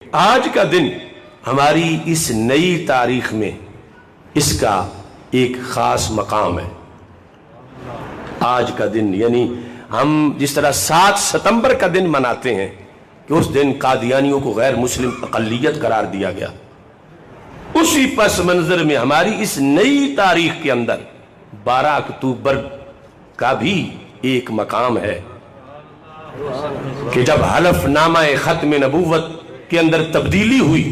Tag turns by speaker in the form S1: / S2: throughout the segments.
S1: آج کا دن ہماری اس نئی تاریخ میں اس کا ایک خاص مقام ہے۔ آج کا دن یعنی ہم جس طرح 7 ستمبر کا دن مناتے ہیں کہ اس دن قادیانیوں کو غیر مسلم اقلیت قرار دیا گیا، اسی پس منظر میں ہماری اس نئی تاریخ کے اندر 12 اکتوبر کا بھی ایک مقام ہے کہ جب حلف نامہ ختم نبوت کے اندر تبدیلی ہوئی،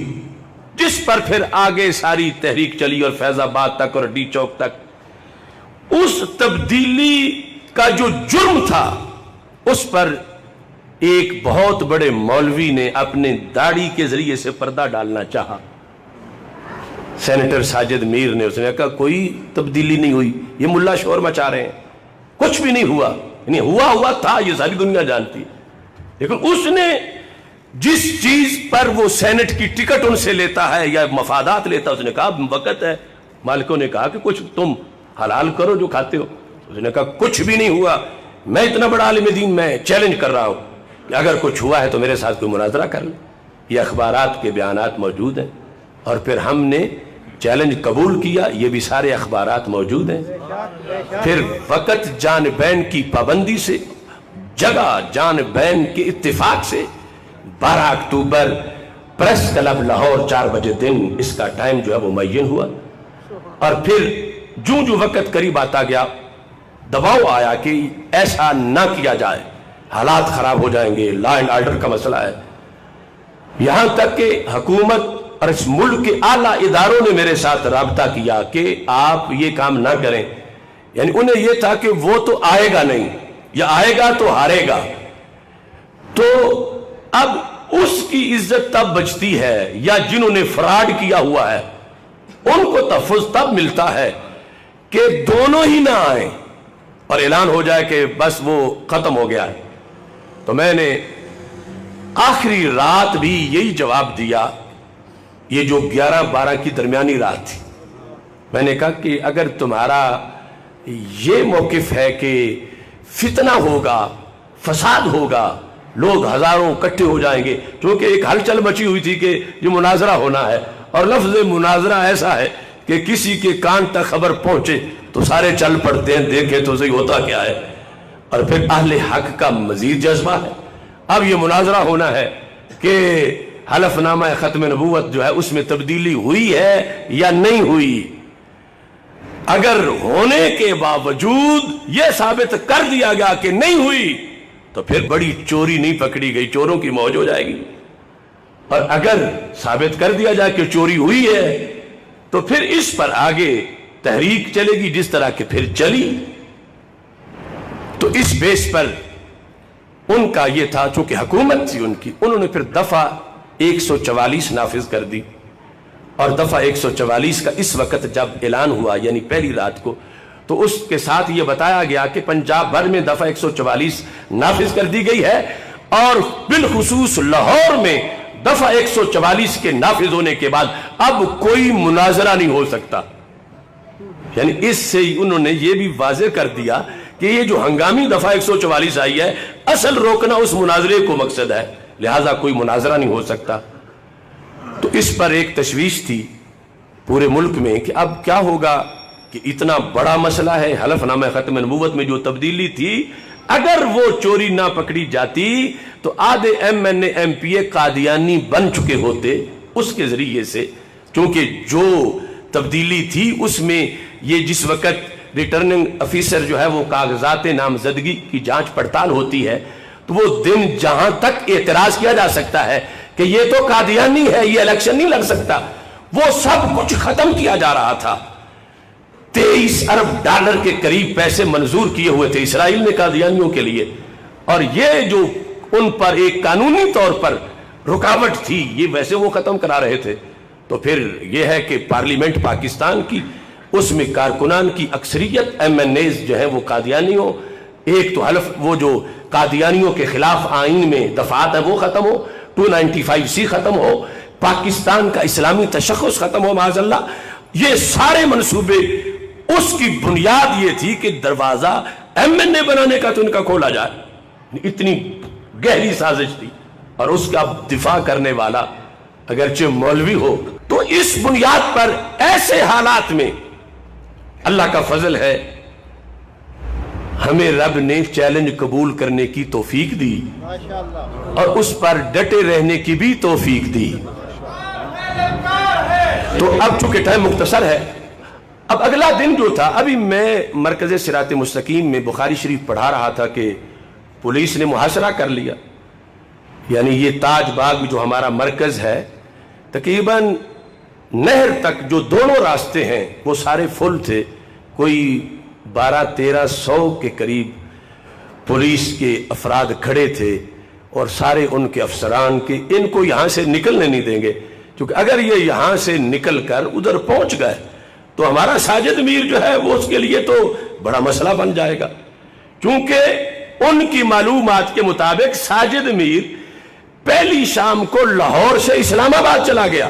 S1: جس پر پھر آگے ساری تحریک چلی اور فیض آباد تک اور ڈی چوک تک، اس تبدیلی کا جو جرم تھا اس پر ایک بہت بڑے مولوی نے اپنے داڑھی کے ذریعے سے پردہ ڈالنا چاہا، سینیٹر ساجد میر نے۔ اس نے کہا کوئی تبدیلی نہیں ہوئی، یہ ملا شور مچا رہے ہیں، کچھ بھی نہیں ہوا، یعنی ہوا تھا، یہ ساری دنیا جانتی ہے۔ لیکن اس نے جس چیز پر وہ سینٹ کی ٹکٹ ان سے لیتا ہے یا مفادات لیتا ہے، اس نے کہا وقت ہے۔ مالکوں نے کہا کہ کچھ تم حلال کرو جو کھاتے ہو۔ اس نے کہا کچھ بھی نہیں ہوا، میں اتنا بڑا عالم دین، میں چیلنج کر رہا ہوں کہ اگر کچھ ہوا ہے تو میرے ساتھ کوئی مناظرہ کر لے۔ یہ اخبارات کے بیانات موجود ہیں، اور پھر ہم نے چیلنج قبول کیا، یہ بھی سارے اخبارات موجود ہیں۔ پھر وقت جانبین کی پابندی سے، جگہ جانبین کے اتفاق سے 12 اکتوبر پریس کلب لاہور 4 بجے دن اس کا ٹائم جو ہے وہ معین ہوا۔ اور پھر جو وقت قریب آتا گیا، دباؤ آیا کہ ایسا نہ کیا جائے، حالات خراب ہو جائیں گے، لا اینڈ آرڈر کا مسئلہ ہے۔ یہاں تک کہ حکومت اور اس ملک کے اعلیٰ اداروں نے میرے ساتھ رابطہ کیا کہ آپ یہ کام نہ کریں، یعنی انہیں یہ تھا کہ وہ تو آئے گا نہیں، یا آئے گا تو ہارے گا، تو اب اس کی عزت تب بچتی ہے، یا جنہوں نے فراڈ کیا ہوا ہے ان کو تحفظ تب ملتا ہے کہ دونوں ہی نہ آئیں اور اعلان ہو جائے کہ بس وہ ختم ہو گیا ہے۔ تو میں نے آخری رات بھی یہی جواب دیا، یہ جو 11-12 کی درمیانی رات تھی۔ میں نے کہا کہ اگر تمہارا یہ موقف ہے کہ فتنہ ہوگا، فساد ہوگا، لوگ ہزاروں اکٹھے ہو جائیں گے، کیونکہ ایک ہلچل مچی ہوئی تھی کہ یہ مناظرہ ہونا ہے، اور لفظ مناظرہ ایسا ہے کہ کسی کے کان تک خبر پہنچے تو سارے چل پڑتے ہیں، دیکھیں تو صحیح ہوتا کیا ہے۔ اور پھر اہل حق کا مزید جذبہ ہے، اب یہ مناظرہ ہونا ہے کہ حلف نامہ ختم نبوت جو ہے اس میں تبدیلی ہوئی ہے یا نہیں ہوئی۔ اگر ہونے کے باوجود یہ ثابت کر دیا گیا کہ نہیں ہوئی تو پھر بڑی چوری نہیں پکڑی گئی، چوروں کی موج ہو جائے گی۔ اور اگر ثابت کر دیا جائے کہ چوری ہوئی ہے تو پھر اس پر آگے تحریک چلے گی جس طرح کہ پھر چلی۔ تو اس بیس پر ان کا یہ تھا، چونکہ حکومت تھی ان کی، انہوں نے پھر دفعہ 144 نافذ کر دی۔ اور دفعہ 144 کا اس وقت جب اعلان ہوا، یعنی پہلی رات کو، تو اس کے ساتھ یہ بتایا گیا کہ پنجاب بھر میں دفعہ 144 نافذ کر دی گئی ہے، اور بالخصوص لاہور میں دفعہ 144 کے نافذ ہونے کے بعد اب کوئی مناظرہ نہیں ہو سکتا۔ یعنی اس سے انہوں نے یہ بھی واضح کر دیا کہ یہ جو ہنگامی دفعہ 144 آئی ہے، اصل روکنا اس مناظرے کو مقصد ہے، لہٰذا کوئی مناظرہ نہیں ہو سکتا۔ تو اس پر ایک تشویش تھی پورے ملک میں کہ اب کیا ہوگا، کہ اتنا بڑا مسئلہ ہے، حلف نامہ ختم نبوت میں جو تبدیلی تھی، اگر وہ چوری نہ پکڑی جاتی تو آدھے MNA MPA قادیانی بن چکے ہوتے اس کے ذریعے سے، کیونکہ جو تبدیلی تھی اس میں یہ جس وقت ریٹرننگ افیسر جو ہے وہ کاغذات نامزدگی کی جانچ پڑتال ہوتی ہے، تو وہ دن جہاں تک اعتراض کیا جا سکتا ہے کہ یہ تو قادیانی ہے، یہ الیکشن نہیں لڑ سکتا، وہ سب کچھ ختم کیا جا رہا تھا۔ 23 ارب ڈالر کے قریب پیسے منظور کیے ہوئے تھے اسرائیل نے قادیانیوں کے لیے، اور یہ جو ان پر ایک قانونی طور پر رکاوٹ تھی، یہ ویسے وہ ختم کرا رہے تھے۔ تو پھر یہ ہے کہ پارلیمنٹ پاکستان کی، اس میں کارکنان کی اکثریت MNAs جو ہیں وہ قادیانی ہو، ایک تو حلف وہ جو قادیانیوں کے خلاف آئین میں دفعات ہے وہ ختم ہو، 295C ختم ہو، پاکستان کا اسلامی تشخص ختم ہو معاذ اللہ۔ یہ سارے منصوبے، اس کی بنیاد یہ تھی کہ دروازہ MNA بنانے کا تو ان کا کھولا جائے، اتنی گہری سازش تھی۔ اور اس کا دفاع کرنے والا اگرچہ مولوی ہو. تو اس بنیاد پر ایسے حالات میں اللہ کا فضل ہے ہمیں رب نے چیلنج قبول کرنے کی توفیق دی اور اس پر ڈٹے رہنے کی بھی توفیق دی. تو اب چونکہ ٹائم مختصر ہے، اب اگلا دن جو تھا، ابھی میں مرکز صراط مستقیم میں بخاری شریف پڑھا رہا تھا کہ پولیس نے محاصرہ کر لیا. یعنی یہ تاج باغ جو ہمارا مرکز ہے، تقریباً نہر تک جو دونوں راستے ہیں وہ سارے فل تھے. کوئی 1200-1300 کے قریب پولیس کے افراد کھڑے تھے اور سارے ان کے افسران کے ان کو یہاں سے نکلنے نہیں دیں گے، کیونکہ اگر یہ یہاں سے نکل کر ادھر پہنچ گئے تو ہمارا ساجد میر جو ہے وہ اس کے لیے تو بڑا مسئلہ بن جائے گا. کیونکہ ان کی معلومات کے مطابق ساجد میر پہلی شام کو لاہور سے اسلام آباد چلا گیا،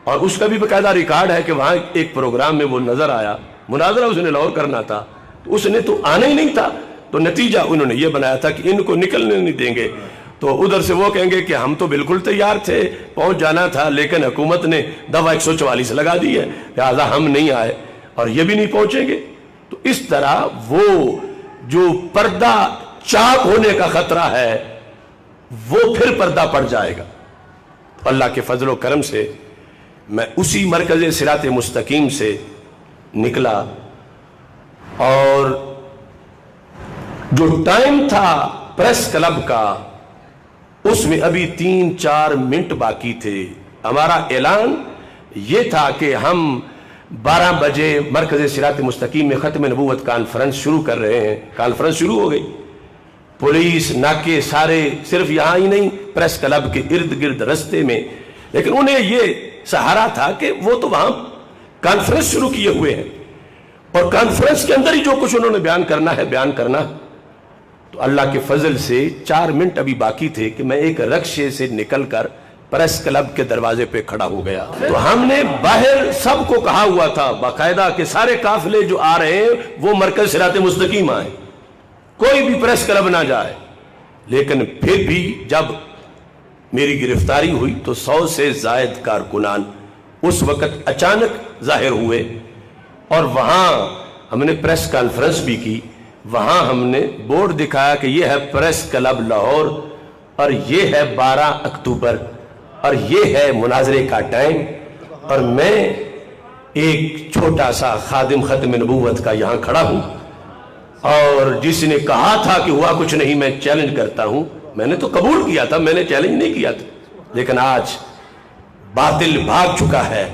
S1: اور اس کا بھی باقاعدہ ریکارڈ ہے کہ وہاں ایک پروگرام میں وہ نظر آیا. مناظرہ اس نے لاہور کرنا تھا تو اس نے تو آنا ہی نہیں تھا، تو نتیجہ انہوں نے یہ بنایا تھا کہ ان کو نکلنے نہیں دیں گے. تو ادھر سے وہ کہیں گے کہ ہم تو بالکل تیار تھے، پہنچ جانا تھا، لیکن حکومت نے دفعہ 144 لگا دی ہے، لہٰذا ہم نہیں آئے اور یہ بھی نہیں پہنچیں گے. تو اس طرح وہ جو پردہ چاک ہونے کا خطرہ ہے وہ پھر پردہ پڑ جائے گا. اللہ کے فضل و کرم سے میں اسی مرکز صراط مستقیم سے نکلا، اور جو ٹائم تھا پریس کلب کا اس میں ابھی 3-4 منٹ باقی تھے. ہمارا اعلان یہ تھا کہ ہم 12 بجے مرکز صراط مستقیم میں ختم نبوت کانفرنس شروع کر رہے ہیں. کانفرنس شروع ہو گئی، پولیس ناکے سارے صرف یہاں ہی نہیں، پریس کلب کے ارد گرد رستے میں. لیکن انہیں یہ سہارا تھا کہ وہ تو وہاں کانفرنس شروع کیے ہوئے ہیں اور کانفرنس کے اندر ہی جو کچھ انہوں نے بیان کرنا ہے بیان کرنا. تو اللہ کے فضل سے 4 منٹ ابھی باقی تھے کہ میں ایک رکشے سے نکل کر پریس کلب کے دروازے پہ کھڑا ہو گیا. تو ہم نے باہر سب کو کہا ہوا تھا باقاعدہ کہ سارے قافلے جو آ رہے ہیں وہ مرکز صراط مستقیم آئے، کوئی بھی پریس کلب نہ جائے. لیکن پھر بھی جب میری گرفتاری ہوئی تو 100 سے زائد کارکنان اس وقت اچانک ظاہر ہوئے، اور وہاں ہم نے پریس کانفرنس بھی کی. وہاں ہم نے بورڈ دکھایا کہ یہ ہے پریس کلب لاہور اور یہ ہے 12 اکتوبر اور یہ ہے مناظرے کا ٹائم. اور میں ایک چھوٹا سا خادم ختم نبوت کا یہاں کھڑا ہوں، اور جس نے کہا تھا کہ ہوا کچھ نہیں میں چیلنج کرتا ہوں، میں نے تو قبول کیا تھا، میں نے چیلنج نہیں کیا تھا. لیکن آج باطل بھاگ چکا ہے.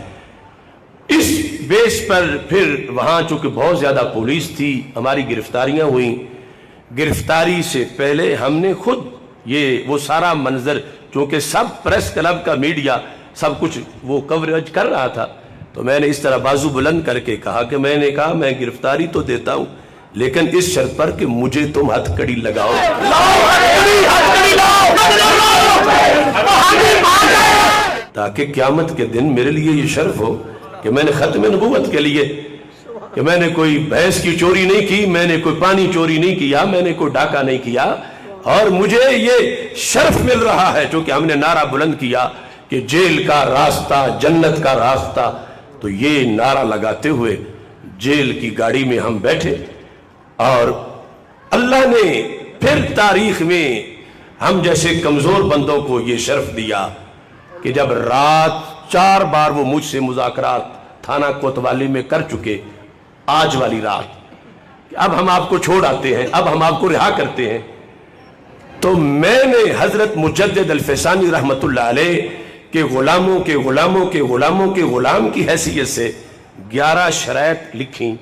S1: اس بیس پر پھر وہاں چونکہ بہت زیادہ پولیس تھی، ہماری گرفتاریاں ہوئیں. گرفتاری سے پہلے ہم نے خود یہ وہ سارا منظر، چونکہ سب پریس کلب کا میڈیا سب کچھ وہ کوریج کر رہا تھا، تو میں نے اس طرح بازو بلند کر کے کہا کہ میں نے کہا میں گرفتاری تو دیتا ہوں لیکن اس شرط پر کہ مجھے تم ہتھ کڑی لگاؤ، تاکہ قیامت کے دن میرے لیے یہ شرف ہو کہ میں نے ختم نبوت کے لیے، کہ میں نے کوئی بھینس کی چوری نہیں کی، میں نے کوئی پانی چوری نہیں کیا، میں نے کوئی ڈاکہ نہیں کیا، اور مجھے یہ شرف مل رہا ہے چونکہ ہم نے نعرہ بلند کیا کہ جیل کا راستہ جنت کا راستہ. تو یہ نعرہ لگاتے ہوئے جیل کی گاڑی میں ہم بیٹھے، اور اللہ نے پھر تاریخ میں ہم جیسے کمزور بندوں کو یہ شرف دیا کہ جب رات 4 بار وہ مجھ سے مذاکرات تھانہ کوتوالی میں کر چکے، آج والی رات اب ہم آپ کو چھوڑ آتے ہیں، اب ہم آپ کو رہا کرتے ہیں، تو میں نے حضرت مجدد الفیسانی رحمت اللہ علیہ کہ غلاموں کے غلاموں کے غلاموں کے غلام کی حیثیت سے 11 شرائط لکھیں.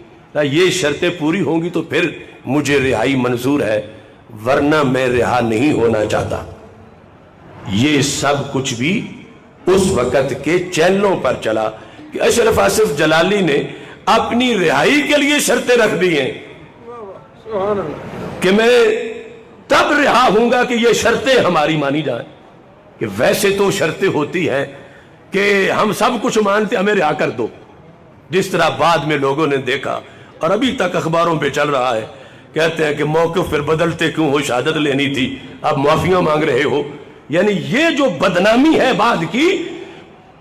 S1: یہ شرطیں پوری ہوں گی تو پھر مجھے رہائی منظور ہے، ورنہ میں رہا نہیں ہونا چاہتا. یہ سب کچھ بھی اس وقت کے چینلوں پر چلا کہ اشرف آصف جلالی نے اپنی رہائی کے لیے شرطیں رکھ دی ہیں کہ میں تب رہا ہوں گا کہ یہ شرطیں ہماری مانی جائیں. کہ ویسے تو شرطیں ہوتی ہیں کہ ہم سب کچھ مانتے، ہمیں رہا کر دو، جس طرح بعد میں لوگوں نے دیکھا اور ابھی تک اخباروں پہ چل رہا ہے، کہتے ہیں کہ موقف پھر بدلتے کیوں ہو، شہادت لینی تھی اب معافیاں مانگ رہے ہو. یعنی یہ جو بدنامی ہے بعد کی،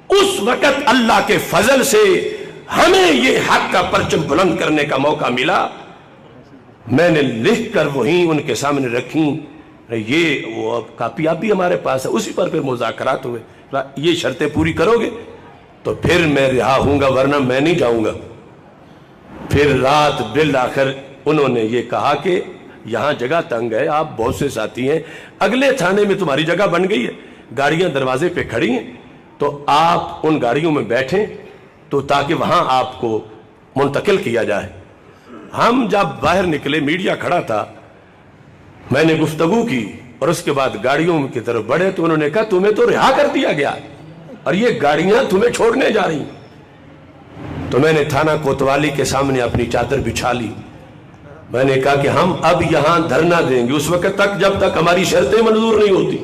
S1: اس وقت اللہ کے فضل سے ہمیں یہ حق کا پرچم بلند کرنے کا موقع ملا. میں نے لکھ کر وہیں ان کے سامنے رکھی. یہ وہ کاپی آپ بھی ہمارے پاس ہے، اسی پر پھر مذاکرات ہوئے. یہ شرطیں پوری کرو گے تو پھر میں رہا ہوں گا، ورنہ میں نہیں جاؤں گا. پھر رات بالآخر انہوں نے یہ کہا کہ یہاں جگہ تنگ ہے، آپ بہت سے ساتھی ہیں، اگلے تھانے میں تمہاری جگہ بن گئی ہے، گاڑیاں دروازے پہ کھڑی ہیں، تو آپ ان گاڑیوں میں بیٹھیں تو تاکہ وہاں آپ کو منتقل کیا جائے. ہم جب باہر نکلے، میڈیا کھڑا تھا، میں نے گفتگو کی اور اس کے بعد گاڑیوں کی طرف بڑھے تو انہوں نے کہا تمہیں تو رہا کر دیا گیا اور یہ گاڑیاں تمہیں چھوڑنے جا رہی. تو میں نے تھانہ کوتوالی کے سامنے اپنی چادر بچھا لی. میں نے کہا کہ ہم اب یہاں دھرنا دیں گے اس وقت تک جب تک ہماری شرطیں منظور نہیں ہوتی.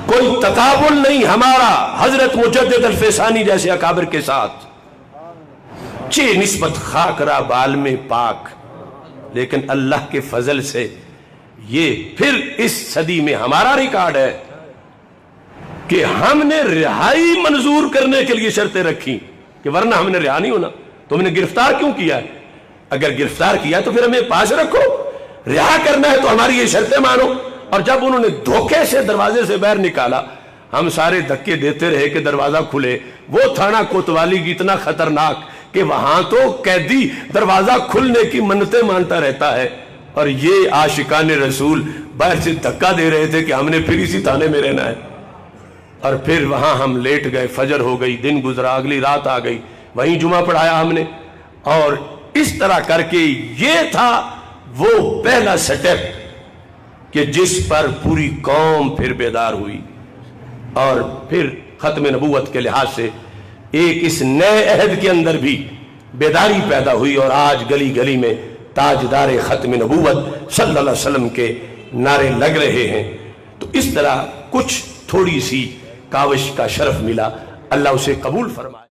S1: کوئی تقابل نہیں ہمارا حضرت مجدد الفیسانی جیسے اکابر کے ساتھ، چے نسبت خاک را بال میں پاک. لیکن اللہ کے فضل سے یہ پھر اس صدی میں ہمارا ریکارڈ ہے کہ ہم نے رہائی منظور کرنے کے لیے شرطیں رکھی کہ ورنہ ہم نے رہا نہیں ہونا. تم نے گرفتار کیوں کیا ہے؟ اگر گرفتار کیا تو پھر ہمیں پاس رکھو. رہا کرنا ہے تو ہماری یہ شرطیں مانو. اور جب انہوں نے دھوکے سے دروازے سے باہر نکالا، ہم سارے دھکے دیتے رہے کہ دروازہ کھلے. وہ تھانہ کوتوالی کی اتنا خطرناک کہ وہاں تو قیدی دروازہ کھلنے کی منتیں مانتا رہتا ہے، اور یہ عاشقان رسول باہر سے دھکا دے رہے تھے کہ ہم نے پھر اسی تھانے میں رہنا ہے. اور پھر وہاں ہم لیٹ گئے، فجر ہو گئی، دن گزرا، اگلی رات آ گئی، وہیں جمعہ پڑھایا ہم نے. اور اس طرح کر کے یہ تھا وہ پہلا سٹیپ کہ جس پر پوری قوم پھر بیدار ہوئی. اور پھر ختم نبوت کے لحاظ سے ایک اس نئے عہد کے اندر بھی بیداری پیدا ہوئی، اور آج گلی گلی میں تاجدار ختم نبوت صلی اللہ علیہ وسلم کے نعرے لگ رہے ہیں. تو اس طرح کچھ تھوڑی سی کاوش کا شرف ملا، اللہ اسے قبول فرمائے.